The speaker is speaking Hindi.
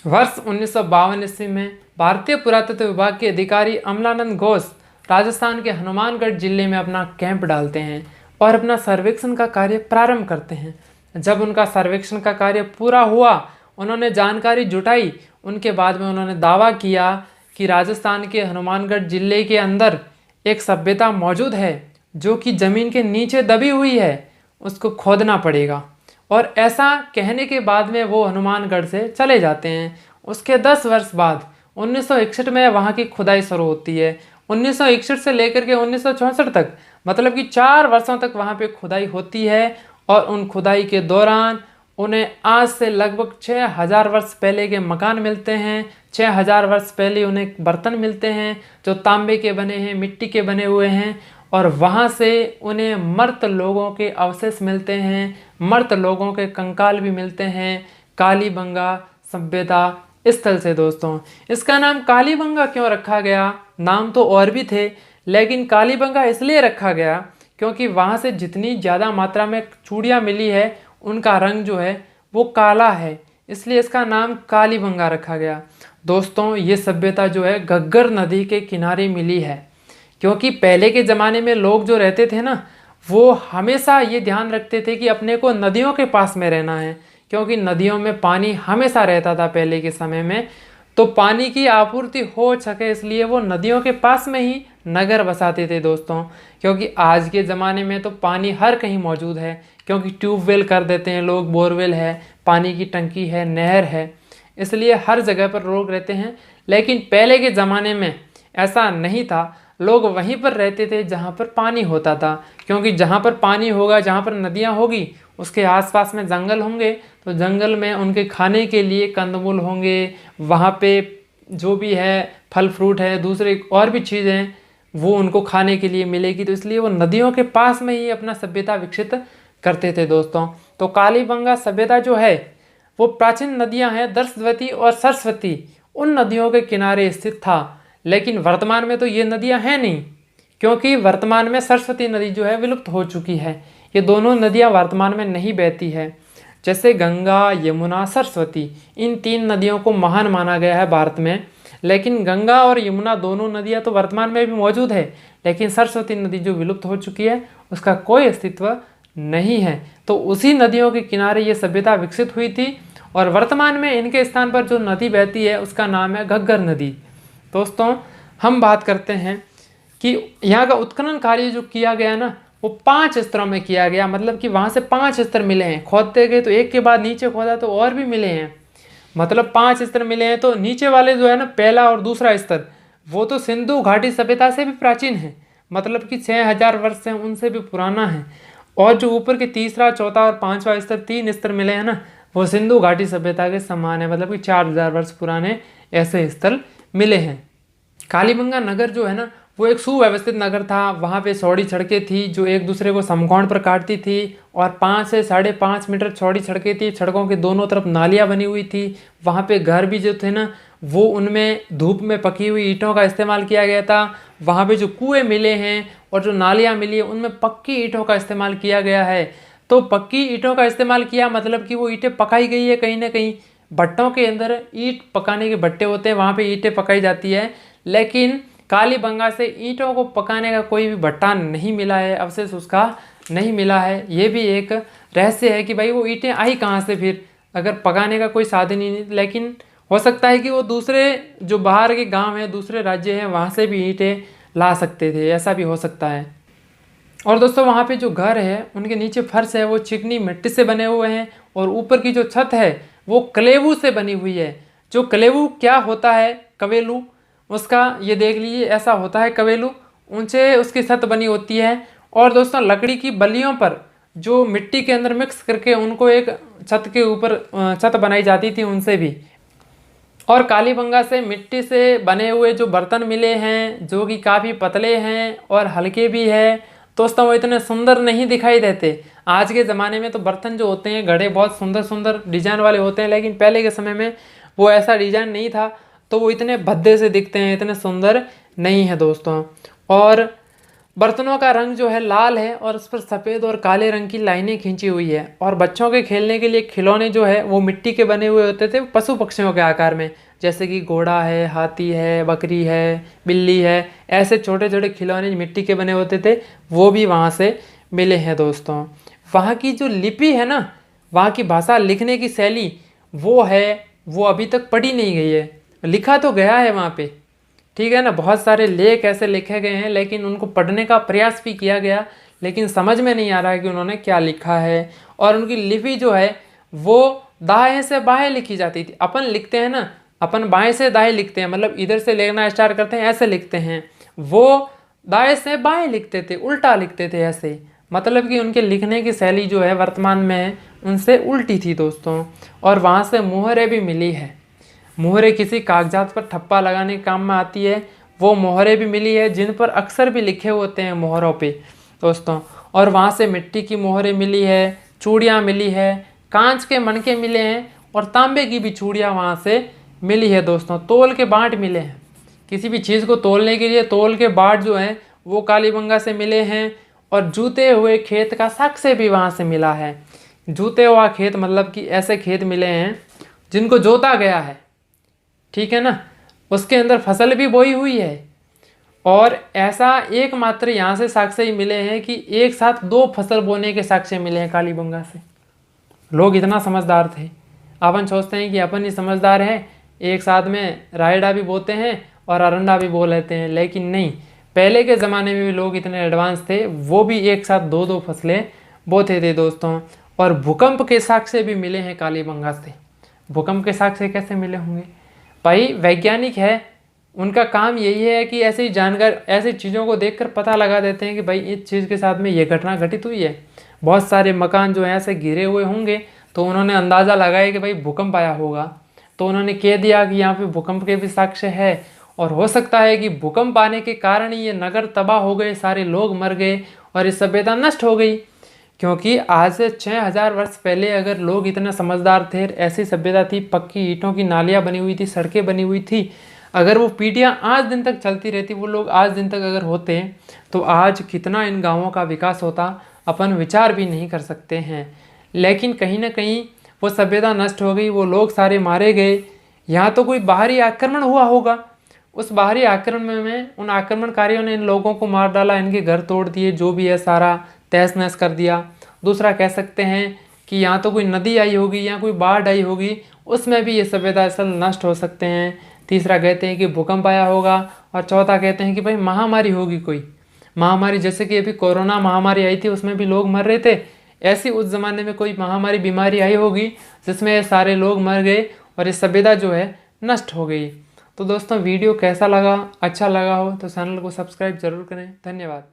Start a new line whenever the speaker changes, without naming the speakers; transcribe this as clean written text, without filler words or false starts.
वर्ष 1952 ईस्वी में भारतीय पुरातत्व विभाग के अधिकारी अमलानंद घोष राजस्थान के हनुमानगढ़ जिले में अपना कैंप डालते हैं और अपना सर्वेक्षण का कार्य प्रारंभ करते हैं। जब उनका सर्वेक्षण का कार्य पूरा हुआ, उन्होंने जानकारी जुटाई। उनके बाद में उन्होंने दावा किया कि राजस्थान के हनुमानगढ़ जिले के अंदर एक सभ्यता मौजूद है जो कि ज़मीन के नीचे दबी हुई है, उसको खोदना पड़ेगा। और ऐसा कहने के बाद में वो हनुमानगढ़ से चले जाते हैं। उसके 10 वर्ष बाद 1961 में वहाँ की खुदाई शुरू होती है। 1961 से लेकर के 1964 तक, मतलब कि 4 वर्षों तक वहाँ पे खुदाई होती है। और उन खुदाई के दौरान उन्हें आज से लगभग 6000 वर्ष पहले के मकान मिलते हैं। 6000 वर्ष पहले उन्हें बर्तन मिलते हैं जो तांबे के बने हैं, मिट्टी के बने हुए हैं। और वहाँ से उन्हें मृत लोगों के अवशेष मिलते हैं, मृत लोगों के कंकाल भी मिलते हैं। कालीबंगा सभ्यता स्थल से दोस्तों, इसका नाम कालीबंगा क्यों रखा गया? नाम तो और भी थे, लेकिन कालीबंगा इसलिए रखा गया क्योंकि वहाँ से जितनी ज़्यादा मात्रा में चूड़ियाँ मिली है, उनका रंग जो है वो काला है, इसलिए इसका नाम कालीबंगा रखा गया। दोस्तों, ये सभ्यता जो है घग्गर नदी के किनारे मिली है, क्योंकि पहले के ज़माने में लोग जो रहते थे ना, वो हमेशा ये ध्यान रखते थे कि अपने को नदियों के पास में रहना है, क्योंकि नदियों में पानी हमेशा रहता था पहले के समय में। तो पानी की आपूर्ति हो सके इसलिए वो नदियों के पास में ही नगर बसाते थे दोस्तों। क्योंकि आज के ज़माने में तो पानी हर कहीं मौजूद है, क्योंकि ट्यूबवेल कर देते हैं लोग, बोरवेल है, पानी की टंकी है, नहर है, इसलिए हर जगह पर लोग रहते हैं। लेकिन पहले के ज़माने में ऐसा नहीं था, लोग वहीं पर रहते थे जहाँ पर पानी होता था। क्योंकि जहाँ पर पानी होगा, जहाँ पर नदियाँ होगी, उसके आसपास में जंगल होंगे, तो जंगल में उनके खाने के लिए कंदमूल होंगे। वहाँ पे जो भी है फल फ्रूट है, दूसरे और भी चीज़ें, वो उनको खाने के लिए मिलेगी। तो इसलिए वो नदियों के पास में ही अपना सभ्यता विकसित करते थे दोस्तों। तो कालीबंगा सभ्यता जो है वो प्राचीन नदियाँ हैं दर्शवती और सरस्वती, उन नदियों के किनारे स्थित था। लेकिन वर्तमान में तो ये नदियाँ हैं नहीं, क्योंकि वर्तमान में सरस्वती नदी जो है विलुप्त हो चुकी है। ये दोनों नदियाँ वर्तमान में नहीं बहती है। जैसे गंगा, यमुना, सरस्वती, इन 3 नदियों को महान माना गया है भारत में। लेकिन गंगा और यमुना दोनों नदियाँ तो वर्तमान में भी मौजूद है, लेकिन सरस्वती नदी जो विलुप्त हो चुकी है, उसका कोई अस्तित्व नहीं है। तो उसी नदियों के किनारे ये सभ्यता विकसित हुई थी। और वर्तमान में इनके स्थान पर जो नदी बहती है उसका नाम है घग्गर नदी। दोस्तों, हम बात करते हैं कि यहाँ का उत्खनन कार्य जो किया गया ना, वो 5 स्तरों में किया गया। मतलब कि वहाँ से 5 स्तर मिले हैं, खोदते गए तो एक के बाद नीचे खोदा तो और भी मिले हैं, मतलब 5 स्तर मिले हैं। तो नीचे वाले जो है ना, पहला और दूसरा स्तर, वो तो सिंधु घाटी सभ्यता से भी प्राचीन है, मतलब कि 6000 वर्ष से उनसे भी पुराना है। और जो ऊपर के तीसरा, चौथा और 5वां स्तर, 3 स्तर मिले हैं ना, वो सिंधु घाटी सभ्यता के समान है, मतलब कि 4000 वर्ष पुराने ऐसे स्थल मिले हैं। कालीबंगा नगर जो है ना, वो एक सुव्यवस्थित नगर था। वहाँ पे चौड़ी सड़कें थी जो एक दूसरे को समकोण पर काटती थी, और 5 से 5.5 मीटर चौड़ी सड़कें थी। सड़कों के दोनों तरफ नालियाँ बनी हुई थी। वहाँ पे घर भी जो थे ना, वो उनमें धूप में पकी हुई ईंटों का इस्तेमाल किया गया था। वहाँ पे जो कुएँ मिले हैं और जो नालियाँ मिली है, उनमें पक्की ईंटों का इस्तेमाल किया गया है। तो पक्की ईंटों का इस्तेमाल किया मतलब कि वो ईंटें पकाई गई है कहीं ना कहीं। भट्टों के अंदर ईंट पकाने के भट्टे होते हैं, वहाँ पे ईंटें पकाई जाती है। लेकिन कालीबंगा से ईंटों को पकाने का कोई भी भट्टा नहीं मिला है, अवशेष उसका नहीं मिला है। ये भी एक रहस्य है कि भाई वो ईंटें आई कहाँ से फिर, अगर पकाने का कोई साधन ही नहीं। लेकिन हो सकता है कि वो दूसरे जो बाहर के गांव हैं, दूसरे राज्य हैं, वहाँ से भी ईंटें ला सकते थे, ऐसा भी हो सकता है। और दोस्तों, वहाँ पे जो घर है उनके नीचे फर्श है वो चिकनी मिट्टी से बने हुए हैं, और ऊपर की जो छत है वो कलेवू से बनी हुई है। जो कलेवू क्या होता है, कवेलू, उसका ये देख लीजिए, ऐसा होता है कवेलू, ऊंचे उसकी छत बनी होती है। और दोस्तों, लकड़ी की बल्लियों पर जो मिट्टी के अंदर मिक्स करके उनको एक छत के ऊपर छत बनाई जाती थी, उनसे भी। और कालीबंगा से मिट्टी से बने हुए जो बर्तन मिले हैं, जो कि काफ़ी पतले हैं और हल्के भी है दोस्तों, वो इतने सुंदर नहीं दिखाई देते। आज के ज़माने में तो बर्तन जो होते हैं, घड़े, बहुत सुंदर सुंदर डिजाइन वाले होते हैं, लेकिन पहले के समय में वो ऐसा डिजाइन नहीं था, तो वो इतने भद्दे से दिखते हैं, इतने सुंदर नहीं है दोस्तों। और बर्तनों का रंग जो है लाल है और उस पर सफ़ेद और काले रंग की लाइनें खींची हुई है। और बच्चों के खेलने के लिए खिलौने जो है वो मिट्टी के बने हुए होते थे, पशु पक्षियों के आकार में, जैसे कि घोड़ा है, हाथी है, बकरी है, बिल्ली है। ऐसे छोटे छोटे खिलौने मिट्टी के बने होते थे, वो भी वहाँ से मिले हैं दोस्तों। वहाँ की जो लिपि है ना, वहाँ की भाषा, लिखने की शैली वो है, वो अभी तक पढ़ी नहीं गई है। लिखा तो गया है वहाँ पे, ठीक है ना, बहुत सारे लेख ऐसे लिखे गए हैं, लेकिन उनको पढ़ने का प्रयास भी किया गया, लेकिन समझ में नहीं आ रहा है कि उन्होंने क्या लिखा है। और उनकी लिपि जो है वो दाएं से बाएं लिखी जाती थी। अपन लिखते हैं ना, अपन बाएं से दाएं लिखते हैं, मतलब इधर से लिखना स्टार्ट करते हैं ऐसे लिखते हैं, वो दाएं से बाएं लिखते थे, उल्टा लिखते थे ऐसे। मतलब कि उनके लिखने की शैली जो है वर्तमान में उनसे उल्टी थी दोस्तों। और वहाँ से मोहरें भी मिली है। मोहरें किसी कागजात पर ठप्पा लगाने के काम में आती है, वो मोहरें भी मिली है जिन पर अक्षर भी लिखे होते हैं मोहरों पे दोस्तों। और वहाँ से मिट्टी की मोहरें मिली है, चूड़ियाँ मिली है, कांच के मणके मिले हैं और तांबे की भी चूड़ियाँ वहाँ से मिली है दोस्तों। तोल के बाट मिले हैं, किसी भी चीज़ को तोलने के लिए तोल के बाट जो हैं वो कालीबंगा से मिले हैं। और जूते हुए खेत का साक्ष्य भी वहाँ से मिला है। जूते हुआ खेत मतलब कि ऐसे खेत मिले हैं जिनको जोता गया है, ठीक है ना, उसके अंदर फसल भी बोई हुई है। और ऐसा एकमात्र यहाँ से साक्ष्य ही मिले हैं कि एक साथ 2 फसल बोने के साक्ष्य मिले हैं कालीबंगा से। लोग इतना समझदार थे। अपन सोचते हैं कि अपन ही समझदार हैं, एक साथ में रायडा भी बोते हैं और अरंडा भी बो लेते हैं, लेकिन नहीं, पहले के ज़माने में भी लोग इतने एडवांस थे, वो भी एक साथ 2-2 फसलें बोते थे दोस्तों। और भूकंप के साक्ष्य भी मिले हैं कालीबंगा से। भूकंप के साक्ष्य कैसे मिले होंगे भाई? वैज्ञानिक है, उनका काम यही है कि ऐसी जानकारी, ऐसी चीज़ों को देखकर पता लगा देते हैं कि भाई इस चीज़ के साथ में ये घटना घटित हुई है। बहुत सारे मकान जो हैं ऐसे गिरे हुए होंगे, तो उन्होंने अंदाज़ा लगाया कि भाई भूकंप आया होगा, तो उन्होंने कह दिया कि यहाँ पे भूकंप के भी साक्ष्य है। और हो सकता है कि भूकंप आने के कारण ही ये नगर तबाह हो गए, सारे लोग मर गए और ये सभ्यता नष्ट हो गई। क्योंकि आज से 6000 वर्ष पहले अगर लोग इतने समझदार थे, ऐसी सभ्यता थी, पक्की ईंटों की नालियाँ बनी हुई थी, सड़कें बनी हुई थी, अगर वो पीढ़ियाँ आज दिन तक चलती रहती, वो लोग आज दिन तक अगर होते, तो आज कितना इन गाँवों का विकास होता अपन विचार भी नहीं कर सकते हैं। लेकिन कहीं ना कहीं वो सभ्यता नष्ट हो गई, वो लोग सारे मारे गए। यहाँ तो कोई बाहरी आक्रमण हुआ होगा, उस बाहरी आक्रमण में उन आक्रमणकारियों ने इन लोगों को मार डाला, इनके घर तोड़ दिए, जो भी है सारा तहस नहस कर दिया। दूसरा कह सकते हैं कि यहाँ तो कोई नदी आई होगी या कोई बाढ़ आई होगी, उसमें भी ये सभ्यता असल नष्ट हो सकते हैं। तीसरा कहते हैं कि भूकंप आया होगा। और चौथा कहते हैं कि भाई महामारी होगी, कोई महामारी, जैसे कि अभी कोरोना महामारी आई थी, उसमें भी लोग मर रहे थे। ऐसी उस ज़माने में कोई महामारी बीमारी आई होगी जिसमें सारे लोग मर गए और ये सभ्यता जो है नष्ट हो गई। तो दोस्तों वीडियो कैसा लगा? अच्छा लगा हो तो चैनल को सब्सक्राइब जरूर करें। धन्यवाद।